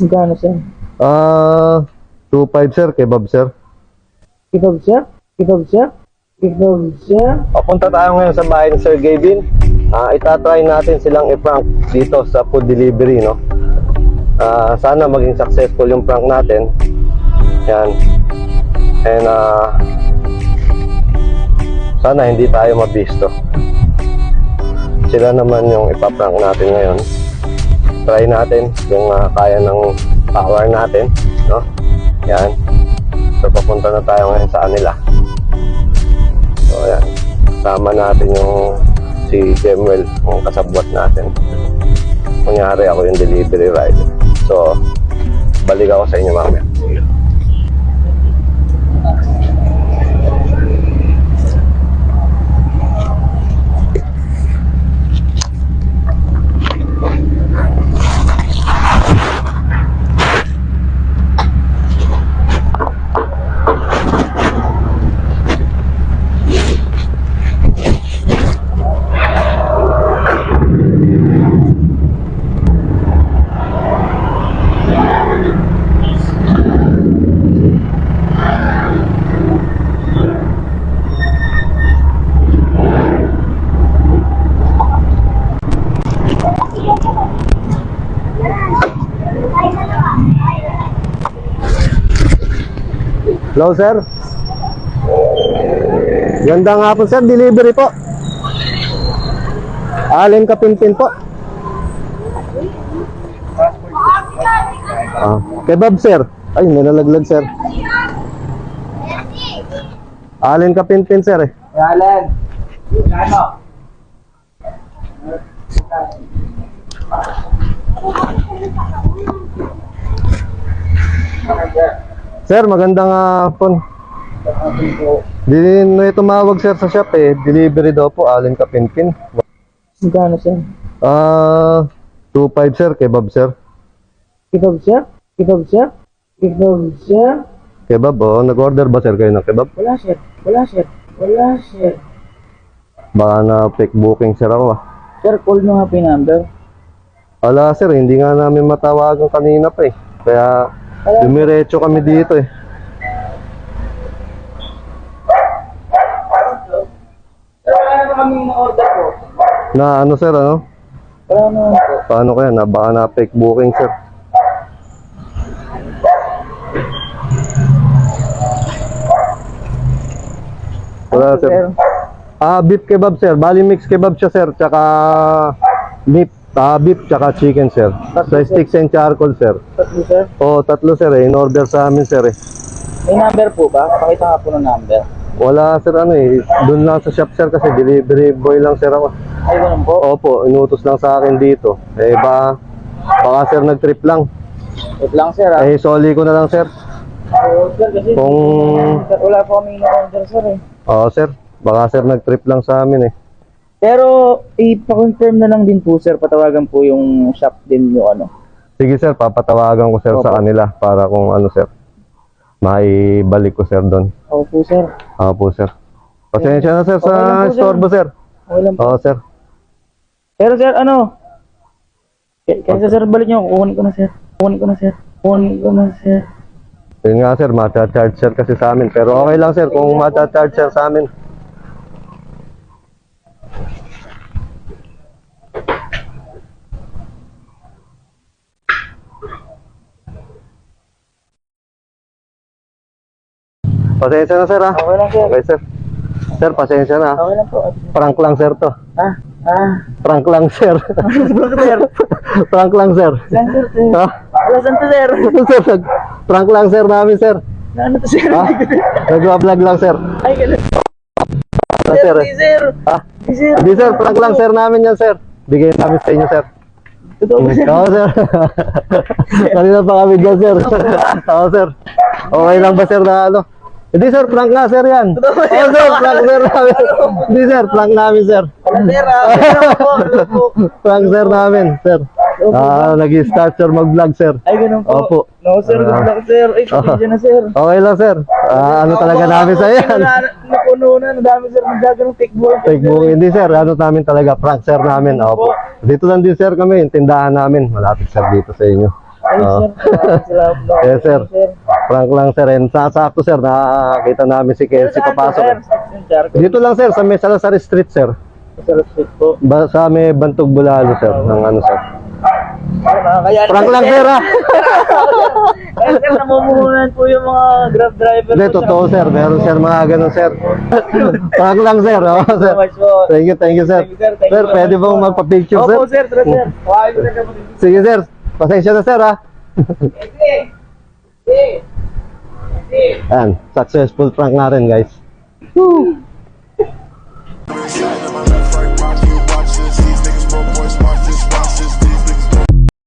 Magkano, sir? 2.5 sir, kebab sir. Kebab, sir? Kebab, sir? Kebab, sir? Papunta tayo ngayon sa bahay ni Sir Gavin. Itatry natin silang i-prank dito sa food delivery, no? Sana maging successful yung prank natin. Yan. And sana hindi tayo mabisto. Sila naman yung ipaprank natin ngayon. Try natin yung kaya ng power natin, no? Yan. So papunta na tayo ngayon sa kanila. So yan. Sama natin yung si Jemuel, yung kasabwat natin. Kunyari ako yung delivery rider. So balik ako sa inyo mamaya. Hello sir. Gandang hapon sir, delivery po. Alin Kapimpin po. Kebab sir. Ay, may nalaglag sir. Alin Kapimpin sir eh. Alan. Ano? Sir, magandang hapon. Di na tumawag sir sa shop eh. Delivery daw po, Alin Kapimpin. Magkano, sir? 2.5 sir, kebab sir. Kebab, sir? Kebab, sir? Kebab, sir? Kebab, nag-order ba sir kayo ng kebab? Wala, sir. Wala, sir. Wala, sir. Baka na fake booking sir ako. Sir, call mo nga po yung number. Wala sir, hindi nga namin matawagan kanina pa eh. Kaya dumiretso kami dito eh. Sir, wala na kaming na-order po. Na ano sir, ano? Wala na po. Paano kaya? Baka na fake booking sir. Wala sir. Beef kebab sir. Bali mix kebab siya sir. Tsaka beef tsaka chicken sir. Sa sticks and charcoal sir. Tatlo, sir. Tatlo sir eh. In order sa amin sir eh. May number po ba? Pakita nga po ng number. Wala sir ano eh. Doon lang sa shop sir kasi delivery boy lang sir ako. Ay, ganun po. Opo, inutos lang sa akin dito. Eh baka sir nag-trip lang. Wait lang, sir, Eh soli ko na lang sir. Sir, kasi sir, wala po kaming na-order, sir eh. Sir. Baka sir nag-trip lang sa amin eh. Pero, ipa-confirm na lang din po, sir. Patawagan po yung shop din yung ano. Sige sir, papatawagan ko sir sa kanila para kung ano sir. Maibalik ko sir doon. Opo, sir. Opo sir. Pasensya na sir sa istorbo sir. Okay lang po. Oo sir. Pero, sir, ano? Kaysa, sir, balik nyo. Kukunin ko na, sir. Kukunin ko na, sir. Kukunin ko na, sir. Yun nga sir, mata-charge sir kasi sa amin. Pero okay lang sir kung mata-charge sir sa amin. Pasensya na sir ha. Okay lang, sir. Okay sir. Sir, pasensya na. Okay lang po. Prank lang sir to. Prank lang sir. Sir. Prank lang sir. Lang, sir, sir. Ha? Wala, saan to, sir? Sir, prank lang sir namin sir. Ano to, sir? Ha? Nag-vlog lang sir. Ay, ganun. Sir, Hindi, sir. Ha? Hindi, sir. Hindi sir, prank lang sir namin yan sir. Bigay namin sa inyo sir. Totoo ba, sir? Oo sir. Kanina pa kami dyan sir. Oo sir. Okay lang ba sir na ano? Hindi sir, prank nga sir yan. Oo sir, prank sir namin. Hindi sir, prank namin sir. Sir, Prank sir namin sir. Nag-start sir mag-vlog sir. Ay, ganun po. Opo. No, sir. Good luck, sir. Ay, pasensya na, sir. Okay lang sir. Ano talaga namin sa yan? Napuno na. Nadami, sir. Magdaganong fake boy. Fake booking. Hindi sir, ano namin talaga, prank sir namin. Opo. Dito lang din sir kami, yung tindahan namin. Malapit sir dito sa inyo. Oo. Yes, sir. Prank lang, sir. And sasakto, sir. Nakakita namin si Kelsey papasok. Dito lang, sir. Sa may Salazar Street, sir. Sa may Bantog Bulalo, sir. Ng ano, sir. Prank lang, sir, ha? Kaya sir, namumuhunan po yung mga Grab driver. Hindi, totoo, sir. Meron, sir, mga ganun, sir. Prank lang, sir. Oh, sir. Thank you, sir. Sir, pwede bang magpa-picture, sir? Opo, sir. Tara, sir. Kuhain ko na siya. Sige, sir. Pasensya na, sir, ha? Ayan, successful prank na rin, guys. Woo!